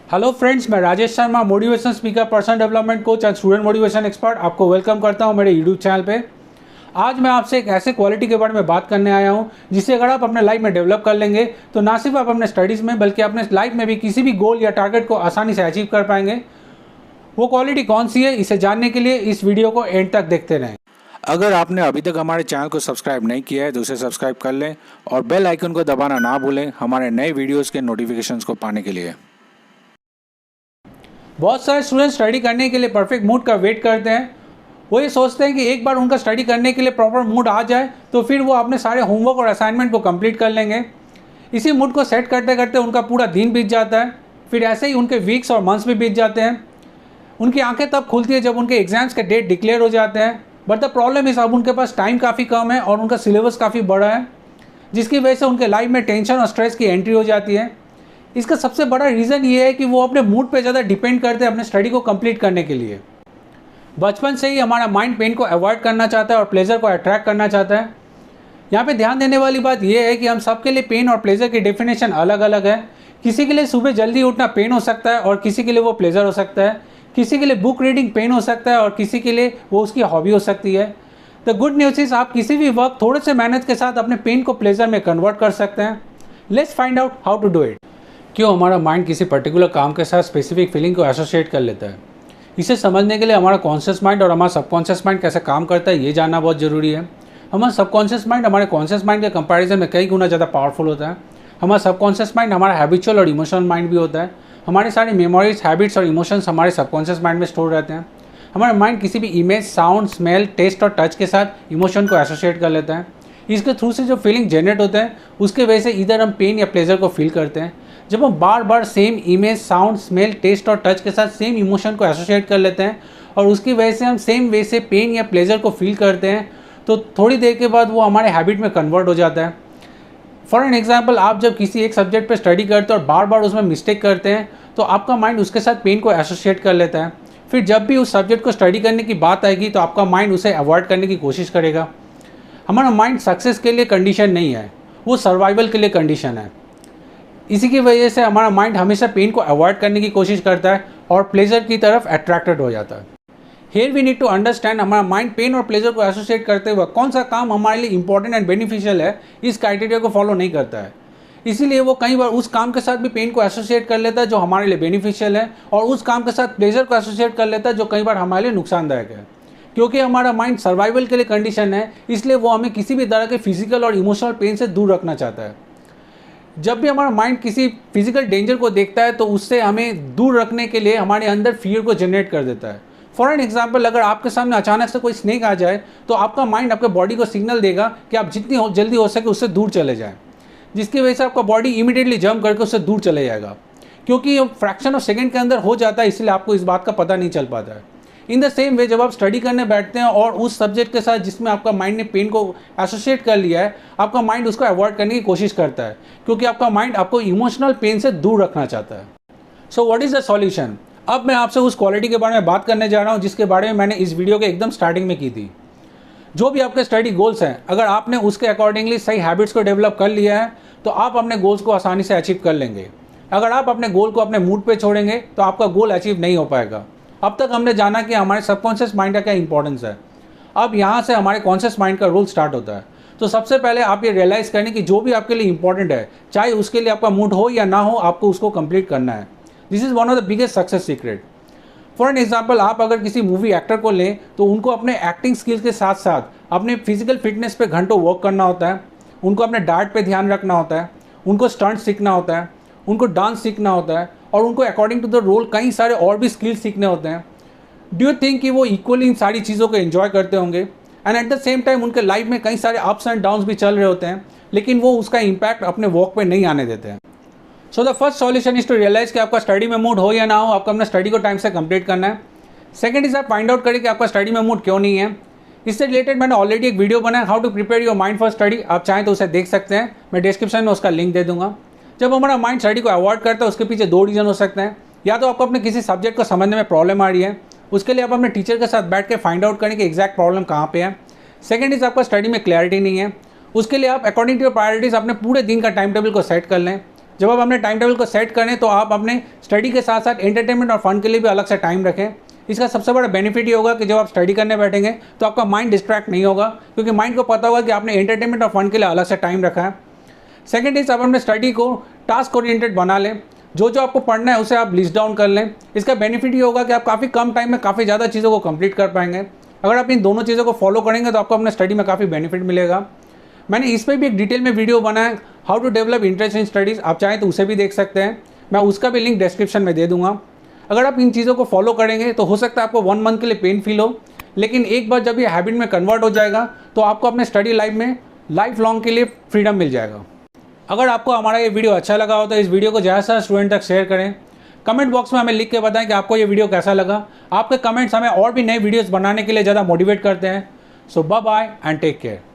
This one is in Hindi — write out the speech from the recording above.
हेलो फ्रेंड्स, मैं Rajesh Sharma, motivation speaker, personal development coach and student motivation expert आपको वेलकम करता हूं मेरे यूट्यूब चैनल पे। आज मैं आपसे एक ऐसे क्वालिटी के बारे में बात करने आया हूं जिसे अगर आप अपने लाइफ में डेवलप कर लेंगे तो ना सिर्फ आप अपने स्टडीज़ में बल्कि अपने लाइफ में भी किसी भी गोल या टारगेट को आसानी से अचीव कर पाएंगे। वो क्वालिटी कौन सी है, इसे जानने के लिए इस वीडियो को एंड तक देखते रहें। अगर आपने अभी तक हमारे चैनल को सब्सक्राइब नहीं किया है तो उसे सब्सक्राइब कर लें और बेल आइकन को दबाना ना भूलें हमारे नए वीडियोस के नोटिफिकेशंस को पाने के लिए। बहुत सारे स्टूडेंट स्टडी करने के लिए परफेक्ट मूड का वेट करते हैं। वो ये सोचते हैं कि एक बार उनका स्टडी करने के लिए प्रॉपर मूड आ जाए तो फिर वो अपने सारे होमवर्क और असाइनमेंट को कंप्लीट कर लेंगे। इसी मूड को सेट करते करते उनका पूरा दिन बीत जाता है। फिर ऐसे ही उनके वीक्स और मंथ्स भी बीत जाते हैं। उनकी आंखें तब खुलती है जब उनके एग्जाम्स के डेट डिक्लेयर हो जाते हैं। बट द प्रॉब्लम इस अब उनके पास टाइम काफ़ी कम है और उनका सिलेबस काफ़ी बड़ा है, जिसकी वजह से उनके लाइफ में टेंशन और स्ट्रेस की एंट्री हो जाती है। इसका सबसे बड़ा रीज़न ये है कि वो अपने मूड पे ज़्यादा डिपेंड करते हैं अपने स्टडी को कंप्लीट करने के लिए। बचपन से ही हमारा माइंड पेन को अवॉइड करना चाहता है और प्लेजर को अट्रैक्ट करना चाहता है। यहाँ पे ध्यान देने वाली बात यह है कि हम सबके लिए पेन और प्लेजर की डेफिनेशन अलग अलग है। किसी के लिए सुबह जल्दी उठना पेन हो सकता है और किसी के लिए वो प्लेजर हो सकता है। किसी के लिए बुक रीडिंग पेन हो सकता है और किसी के लिए वो उसकी हॉबी हो सकती है। द गुड न्यूज़ इज आप किसी भी वक्त थोड़े से मेहनत के साथ अपने पेन को प्लेजर में कन्वर्ट कर सकते हैं। Let's find out how to do it. क्यों हमारा माइंड किसी पर्टिकुलर काम के साथ स्पेसिफिक फीलिंग को एसोसिएट कर लेता है, इसे समझने के लिए हमारा कॉन्शियस माइंड और हमारा सबकॉन्शियस माइंड कैसे काम करता है ये जानना बहुत ज़रूरी है। हमारा सबकॉन्शियस माइंड हमारे कॉन्शियस माइंड के कंपैरिजन में कई गुना ज़्यादा पावरफुल होता है। हमारा सबकॉन्शियस माइंड हमारा हैबिचुअल और इमोशनल माइंड भी होता है। हमारी सारी मेमोरीज, हैबिट्स और इमोशंस हमारे सबकॉन्शियस माइंड में स्टोर रहते हैं। हमारा माइंड किसी भी इमेज, साउंड, स्मेल, टेस्ट और टच के साथ इमोशन को एसोसिएट कर लेता है। इसके थ्रू से जो फीलिंग जनरेट होते हैं उसके वजह से इधर हम पेन या प्लेजर को फील करते हैं। जब हम बार बार same image, sound, smell, taste और टच के साथ सेम इमोशन को एसोसिएट कर लेते हैं और उसकी वजह से हम सेम वे से पेन या प्लेजर को फील करते हैं तो थोड़ी देर के बाद वो हमारे हैबिट में कन्वर्ट हो जाता है। फॉर एन एग्जाम्पल, आप जब किसी एक सब्जेक्ट पर स्टडी करते हैं और बार बार उसमें मिस्टेक करते हैं तो आपका माइंड उसके साथ पेन को एसोसिएट कर लेता है। फिर जब भी उस सब्जेक्ट को स्टडी करने की बात आएगी तो आपका माइंड उसे अवॉइड करने की कोशिश करेगा। हमारा माइंड सक्सेस के लिए कंडीशन नहीं है, वो सर्वाइवल के लिए कंडीशन है। इसी की वजह से हमारा माइंड हमेशा पेन को अवॉइड करने की कोशिश करता है और प्लेजर की तरफ अट्रैक्टेड हो जाता है। Here we need to understand हमारा माइंड पेन और प्लेजर को एसोसिएट करते हुए कौन सा काम हमारे लिए इंपॉर्टेंट एंड बेनिफिशियल है, इस क्राइटेरिया को फॉलो नहीं करता है। इसीलिए वो कई बार उस काम के साथ भी पेन को एसोसिएट कर लेता है जो हमारे लिए बेनिफिशियल है और उस काम के साथ प्लेजर को एसोसिएट कर लेता है जो कई बार हमारे लिए नुकसानदायक है। क्योंकि हमारा माइंड सर्वाइवल के लिए कंडीशन है, इसलिए वो हमें किसी भी तरह के फिजिकल और इमोशनल पेन से दूर रखना चाहता है। जब भी हमारा माइंड किसी फिजिकल डेंजर को देखता है तो उससे हमें दूर रखने के लिए हमारे अंदर फियर को जनरेट कर देता है। फॉर एन एग्जाम्पल, अगर आपके सामने अचानक से कोई स्नेक आ जाए तो आपका माइंड आपके बॉडी को सिग्नल देगा कि आप जितनी जल्दी हो सके उससे दूर चले जाएं, जिसकी वजह से आपका बॉडी इमीडिएटली जंप करके उससे दूर चले जाएगा। क्योंकि ये फ्रैक्शन ऑफ सेकेंड के अंदर हो जाता है, इसलिए आपको इस बात का पता नहीं चल पाता है। इन द सेम वे, जब आप स्टडी करने बैठते हैं और उस सब्जेक्ट के साथ जिसमें आपका माइंड ने पेन को एसोसिएट कर लिया है, आपका माइंड उसको अवॉइड करने की कोशिश करता है क्योंकि आपका माइंड आपको इमोशनल पेन से दूर रखना चाहता है। So what is the solution? अब मैं आपसे उस क्वालिटी के बारे में बात करने जा रहा हूँ जिसके बारे में मैंने इस वीडियो के एकदम स्टार्टिंग में की थी। जो भी आपके स्टडी गोल्स हैं, अगर आपने उसके अकॉर्डिंगली सही हैबिट्स को डेवलप कर लिया है तो आप अपने गोल्स को आसानी से अचीव कर लेंगे। अगर आप अपने गोल को अपने मूड पे छोड़ेंगे तो आपका गोल अचीव नहीं हो पाएगा। अब तक हमने जाना कि हमारे सबकॉन्शियस माइंड का क्या इंपॉर्टेंस है। अब यहाँ से हमारे कॉन्शियस माइंड का रोल स्टार्ट होता है। तो सबसे पहले आप ये रियलाइज़ करें कि जो भी आपके लिए इंपॉर्टेंट है, चाहे उसके लिए आपका मूड हो या ना हो, आपको उसको कंप्लीट करना है। This is one of the biggest success secret. For an example, आप अगर किसी मूवी एक्टर को लें तो उनको अपने एक्टिंग स्किल्स के साथ साथ अपने फिजिकल फिटनेस पे घंटों वर्क करना होता है, उनको अपने डाइट पे ध्यान रखना होता है, उनको स्टंट सीखना होता है, उनको डांस सीखना होता है और उनको अकॉर्डिंग टू द रोल कई सारे और भी स्किल्स सीखने होते हैं। डू यू थिंक कि वो इक्वली इन सारी चीज़ों को एंजॉय करते होंगे? And at the same time उनके लाइफ में कई सारे अप्स एंड डाउन्स भी चल रहे होते हैं, लेकिन वो उसका इम्पैक्ट अपने वर्क पे नहीं आने देते हैं। So the first solution is to realise कि आपका स्टडी में मूड हो या ना हो, आपको अपना स्टडी को टाइम से कंप्लीट करना है। सेकंड इज आप फाइंड आउट करें कि आपका स्टडी में मूड क्यों नहीं है। इससे रिलेटेड मैंने ऑलरेडी एक वीडियो बनाया, how to prepare your mind for study. आप चाहें तो उसे देख सकते हैं, मैं डिस्क्रिप्शन में उसका लिंक दे दूंगा। जब हमारा माइंड स्टडी को अवॉइड करता है उसके पीछे दो रीज़न हो सकते हैं। या तो आपको अपने किसी सब्जेक्ट को समझने में प्रॉब्लम आ रही है, उसके लिए आप अपने टीचर के साथ बैठ के फाइंड आउट करें कि एग्जैक्ट प्रॉब्लम कहाँ पे है। सेकंड इज आपका स्टडी में क्लैरिटी नहीं है, उसके लिए आप अकॉर्डिंग टू योर प्रायोरिटीज़ अपने पूरे दिन का टाइम टेबल को सेट कर लें। जब आप अपने टाइम टेबल को सेट करें तो आप अपने स्टडी के साथ साथ एंटरटेनमेंट और फन के लिए भी अलग से टाइम रखें। इसका सबसे बड़ा बेनिफिट ये होगा कि जब आप स्टडी करने बैठेंगे तो आपका माइंड डिस्ट्रैक्ट नहीं होगा, क्योंकि माइंड को पता होगा कि आपने एंटरटेनमेंट और फन के लिए अलग से टाइम रखा है। सेकेंड इज आप अपने स्टडी को टास्क ओरिएंटेड बना लें। जो जो आपको पढ़ना है उसे आप लिस्ट डाउन कर लें। इसका बेनिफिट ये होगा कि आप काफ़ी कम टाइम में काफ़ी ज़्यादा चीज़ों को कंप्लीट कर पाएंगे। अगर आप इन दोनों चीज़ों को फॉलो करेंगे तो आपको अपने स्टडी में काफ़ी बेनिफिट मिलेगा। मैंने इस पर भी एक डिटेल में वीडियो बनाया, how to develop interest in studies. आप चाहें तो उसे भी देख सकते हैं, मैं उसका भी लिंक डिस्क्रिप्शन में दे दूंगा। अगर आप इन चीज़ों को फॉलो करेंगे तो हो सकता है आपको 1 मंथ के लिए पेन फील हो, लेकिन एक बार जब ये हैबिट में कन्वर्ट हो जाएगा तो आपको अपने स्टडी लाइफ में लाइफ लॉन्ग के लिए फ्रीडम मिल जाएगा। अगर आपको हमारा ये वीडियो अच्छा लगा हो तो इस वीडियो को ज़्यादा से ज़्यादा स्टूडेंट तक शेयर करें। कमेंट बॉक्स में हमें लिख के बताएं कि आपको ये वीडियो कैसा लगा। आपके कमेंट्स हमें और भी नए वीडियोस बनाने के लिए ज़्यादा मोटिवेट करते हैं। So bye bye and take care.